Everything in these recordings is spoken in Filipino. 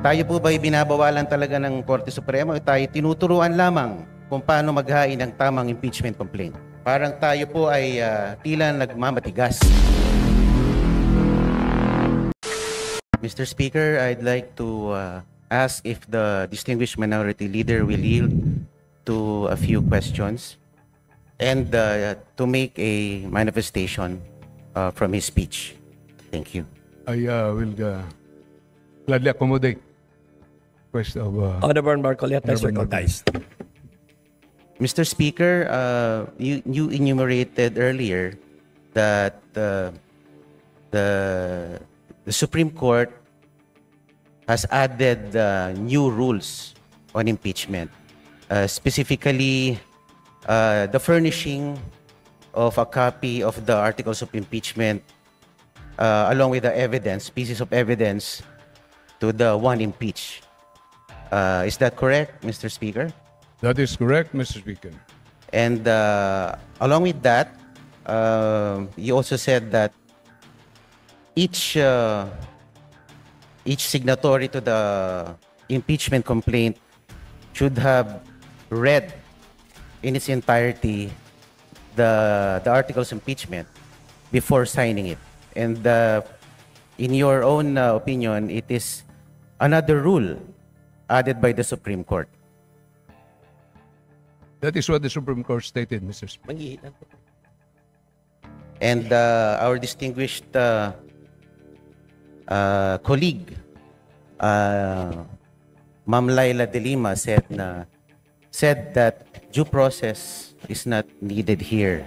Tayo po ba'y binabawalan talaga ng Korte Suprema o tayo tinuturuan lamang kung paano maghain ng tamang impeachment complaint? Parang tayo po ay tila nagmamatigas. Mr. Speaker, I'd like to ask if the distinguished minority leader will yield to a few questions and to make a manifestation from his speech. Thank you. I will gladly accommodate request of Honorable Marcoleta is recognized. Mr. Speaker, you enumerated earlier that the Supreme Court has added new rules on impeachment, specifically the furnishing of a copy of the articles of impeachment along with the evidence, pieces of evidence to the one impeached. Is that correct, Mr. Speaker? That is correct, Mr. Speaker. And along with that, you also said that each signatory to the impeachment complaint should have read in its entirety the articles of impeachment before signing it. And in your own opinion, it is another rule added by the Supreme Court. That is what the Supreme Court stated, Mr. Speaker. And our distinguished colleague, Ma'am Laila De Lima, said that due process is not needed here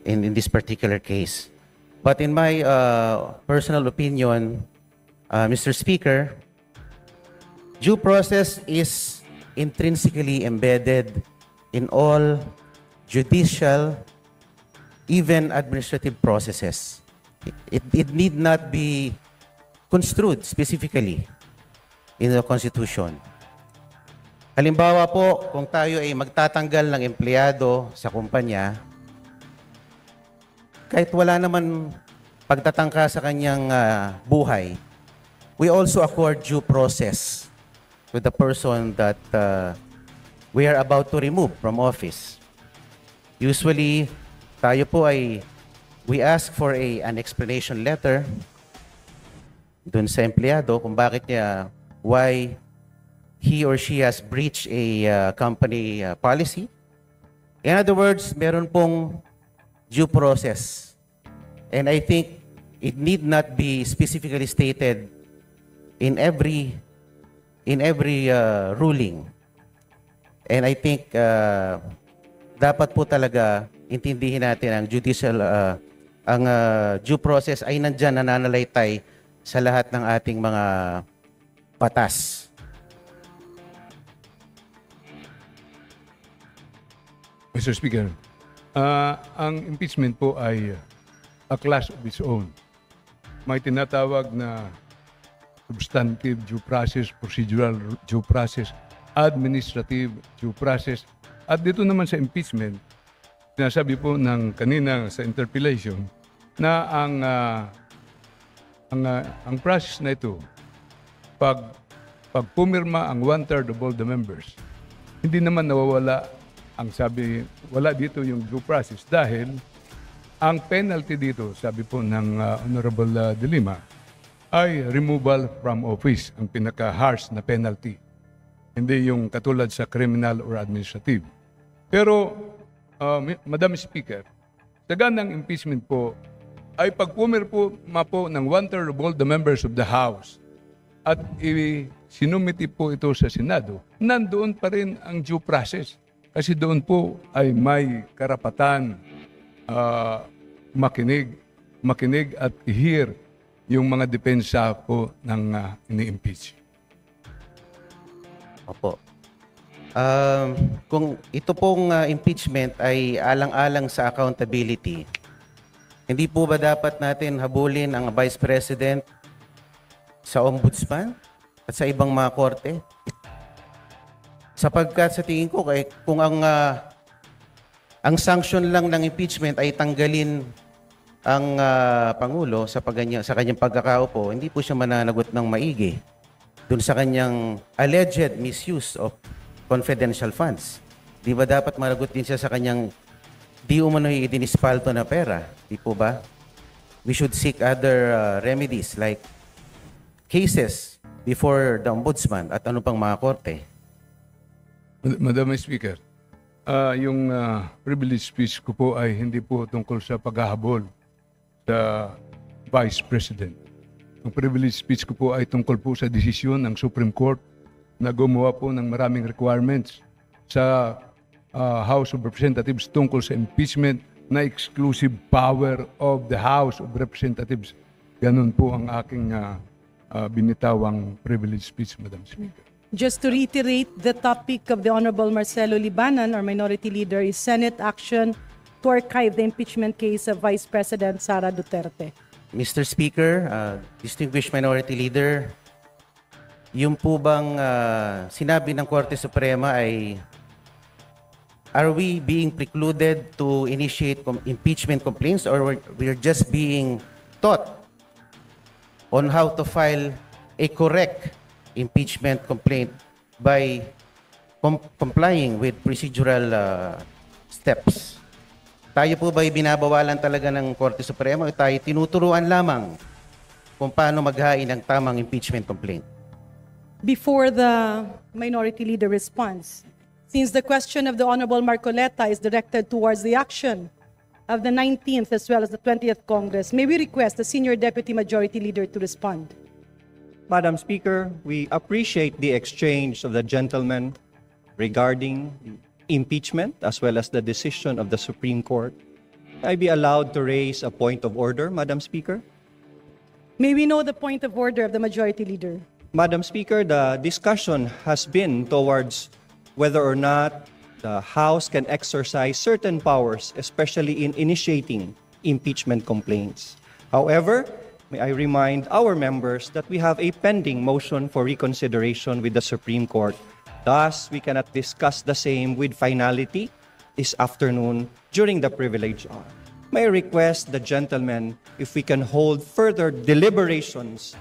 in this particular case. But in my personal opinion, Mr. Speaker, due process is intrinsically embedded in all judicial, even administrative processes. It need not be construed specifically in the Constitution. Halimbawa po, kung tayo ay magtatanggal ng empleyado sa kumpanya, kahit wala naman pagtatangka sa kanyang buhay, we also accord due process to the person that we are about to remove from office. Usually, tayo po we ask for an explanation letter dun sa empleyado kung bakit niya, why he or she has breached a company policy. In other words, meron pong due process. And I think it need not be specifically stated in every ruling. And I think dapat po talaga intindihin natin ang judicial, ang due process ay nandyan, nananalaytay sa lahat ng ating mga batas. Mr. Speaker, ang impeachment po ay a class of its own. May tinatawag na substantive due process, procedural due process, administrative due process. At dito naman sa impeachment, sinasabi po ng kanina sa interpellation na ang process na ito, pag pumirma ang 1/3 of all the members, hindi naman nawawala ang sabi, wala dito yung due process dahil ang penalty dito, sabi po ng Honorable De Lima, ay removal from office, ang pinaka-harsh na penalty. Hindi yung katulad sa criminal or administrative. Pero, Madam Speaker, sa ganang impeachment po, ay pag pumirma po ng 1/3 of all the members of the House at sinumiti po ito sa Senado, nandoon pa rin ang due process. Kasi doon po ay may karapatan makinig at i-hear yung mga depensa po ng ini-impeach. Opo. Kung ito pong impeachment ay alang-alang sa accountability, hindi po ba dapat natin habulin ang Vice President sa Ombudsman at sa ibang mga korte? Sapagkat sa tingin ko, kung ang sanction lang ng impeachment ay tanggalin ang Pangulo sa kanyang pagkakaupo, hindi po siya mananagot ng maigi. dun sa kanyang alleged misuse of confidential funds. Di ba dapat maragot din siya sa kanyang di umano'y idinispalto na pera? Di po ba? We should seek other remedies like cases before the ombudsman at ano pang mga korte. Madam Speaker, yung privilege speech ko po ay hindi po tungkol sa paghahabol sa Vice President. Ang privilege speech ko po ay tungkol po sa desisyon ng Supreme Court na gumawa po ng maraming requirements sa House of Representatives tungkol sa impeachment na exclusive power of the House of Representatives. Ganun po ang aking binitawang privilege speech, Madam Speaker. Just to reiterate, the topic of the Honorable Marcelo Libanan, our Minority Leader, is Senate action to archive the impeachment case of Vice President Sara Duterte. Mr. Speaker, distinguished Minority Leader, yung po bang sinabi ng Korte Suprema ay are we being precluded to initiate impeachment complaints or we're just being taught on how to file a correct impeachment complaint by complying with procedural steps? Tayo po ba'y binabawalan talaga ng Korte Suprema o tayo tinuturuan lamang kung paano maghain ng tamang impeachment complaint? Before the Minority Leader responds, since the question of the Honorable Marcoleta is directed towards the action of the 19th as well as the 20th Congress, may we request the Senior Deputy Majority Leader to respond? Madam Speaker, we appreciate the exchange of the gentlemen regarding impeachment as well as the decision of the Supreme Court. I be allowed to raise a point of order, Madam Speaker? May we know the point of order of the Majority Leader? Madam Speaker, the discussion has been towards whether or not the House can exercise certain powers, especially in initiating impeachment complaints. However, may I remind our members that we have a pending motion for reconsideration with the Supreme Court. Thus, we cannot discuss the same with finality this afternoon during the privilege hour. May I request the gentlemen if we can hold further deliberations,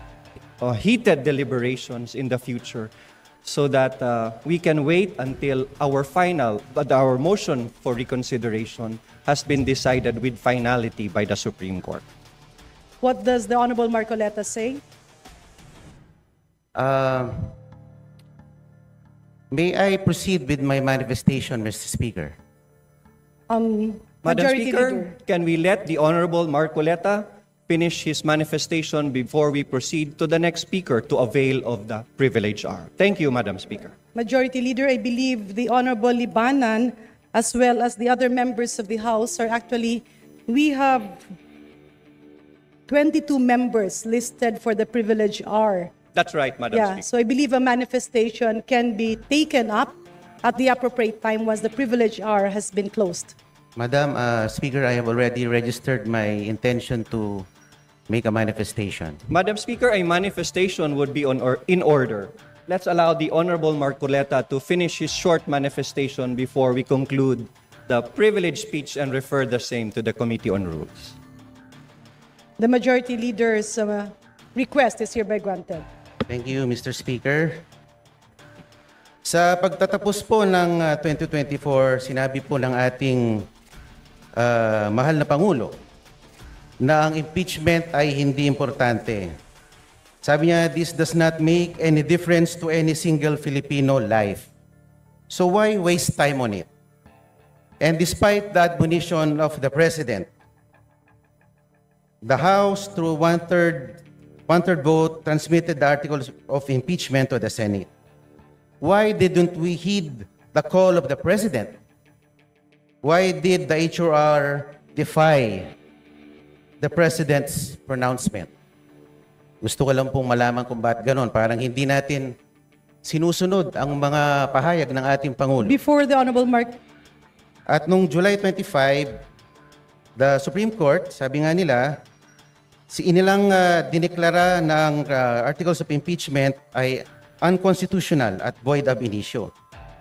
heated deliberations in the future so that we can wait until our motion for reconsideration has been decided with finality by the Supreme Court. What does the Honorable Marcoleta say? May I proceed with my manifestation, Mr. Speaker? Madam Majority Speaker, Leader. can we let the Honorable Marcoleta finish his manifestation before we proceed to the next speaker to avail of the privilege hour? Thank you, Madam Speaker. Majority Leader, I believe the Honorable Libanan as well as the other members of the House are actually, we have 22 members listed for the privilege hour. That's right, Madam Yeah, Speaker. so I believe a manifestation can be taken up at the appropriate time once the privilege hour has been closed. Madam Speaker, I have already registered my intention to make a manifestation. Madam Speaker, a manifestation would be in order. Let's allow the Honorable Marcoleta to finish his short manifestation before we conclude the privilege speech and refer the same to the Committee on Rules. The Majority Leader's request is hereby granted. Thank you, Mr. Speaker. Sa pagtatapos po ng 2024, sinabi po ng ating mahal na Pangulo na ang impeachment ay hindi importante. Sabi niya, this does not make any difference to any single Filipino life. So why waste time on it? And despite the admonition of the President, the House, through one-third vote, transmitted the articles of impeachment to the Senate. Why didn't we heed the call of the President? Why did the HRR defy the President's pronouncement? Gusto ko lang pong malaman kung bakit ganon. Parang hindi natin sinusunod ang mga pahayag ng ating Pangulo. Before the Honorable At nung July 25, the Supreme Court, sabi nga nila, inilang dineklara ng articles of impeachment ay unconstitutional at void ab initio.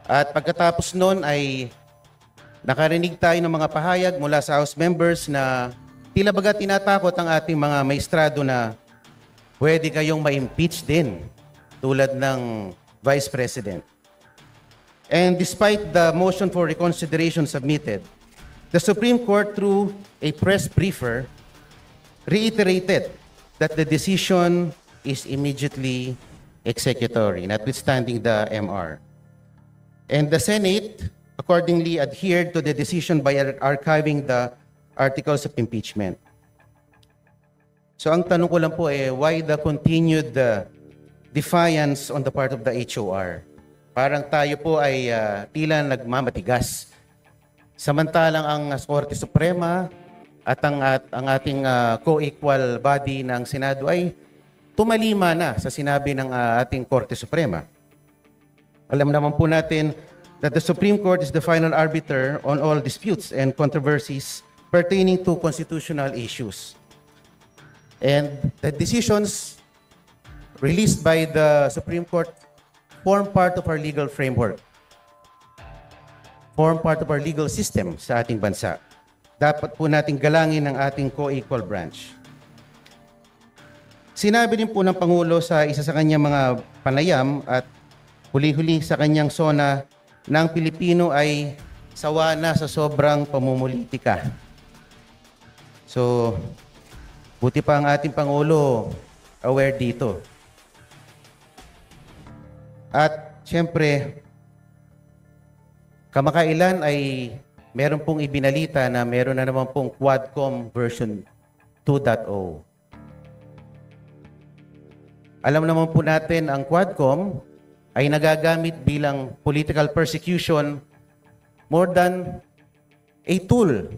At pagkatapos noon ay nakarinig tayo ng mga pahayag mula sa House members na tila baga tinatakot ang ating mga maestrado na pwede kayong ma-impeach din tulad ng Vice President. And despite the motion for reconsideration submitted, the Supreme Court, through a press briefer, reiterated that the decision is immediately executory, notwithstanding the MR. And the Senate accordingly adhered to the decision by archiving the articles of impeachment. So ang tanong ko lang po why the continued defiance on the part of the HOR? Parang tayo po ay tila nagmamatigas. Samantalang ang Korte Suprema at ang ating co-equal body ng Senado ay tumalima na sa sinabi ng ating Korte Suprema. Alam naman po natin that the Supreme Court is the final arbiter on all disputes and controversies pertaining to constitutional issues. And the decisions released by the Supreme Court form part of our legal framework, form part of our legal system sa ating bansa. Dapat po nating galangin ang ating co-equal branch. Sinabi din po ng Pangulo sa isa sa kanyang mga panayam at huli-huli sa kanyang SONA na ang Pilipino ay sawa na sa sobrang pamumulitika. So, buti pa ang ating Pangulo aware dito. At siyempre, kamakailan ay meron pong ibinalita na meron na naman pong Quadcom version 2.0. Alam naman po natin ang Quadcom ay nagagamit bilang political persecution more than a tool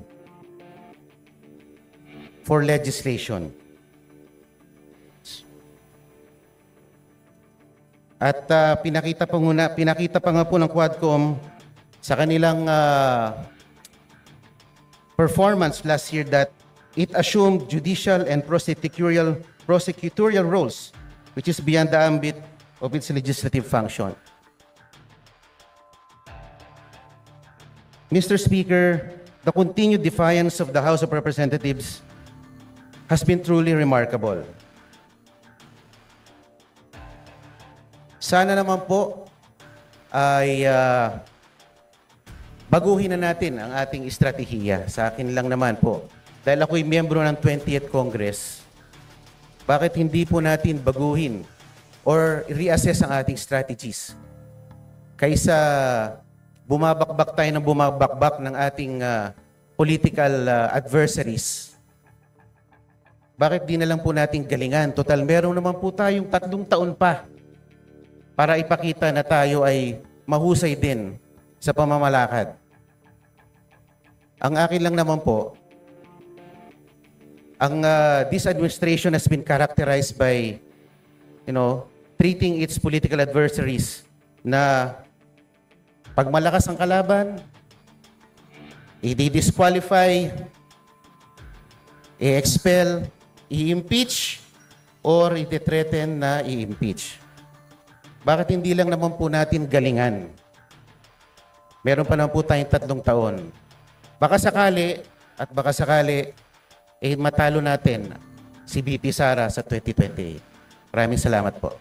for legislation. At pinakita pa nga po ng Quadcom sa kanilang performance last year that it assumed judicial and prosecutorial roles, which is beyond the ambit of its legislative function. Mr. Speaker, the continued defiance of the House of Representatives has been truly remarkable. Sana naman po ay baguhin na natin ang ating estratehiya. Sa akin lang naman po. Dahil ako'y miyembro ng 20th Congress, bakit hindi po natin baguhin or reassess ang ating strategies? Kaysa bumabakbak tayo ng bumabakbak ng ating political adversaries. Bakit di na lang po natin galingan? Total, meron naman po tayong 3 taon pa para ipakita na tayo ay mahusay din sa pamamalakad. Ang akin lang naman po, this administration has been characterized by, treating its political adversaries na pag malakas ang kalaban, i-disqualify, i-expel, i-impeach, or i-threaten na i-impeach. Bakit hindi lang naman po natin galingan? Meron pa naman po tayong 3 taon. Baka sakali, matalo natin si VP Sara sa 2028. Maraming salamat po.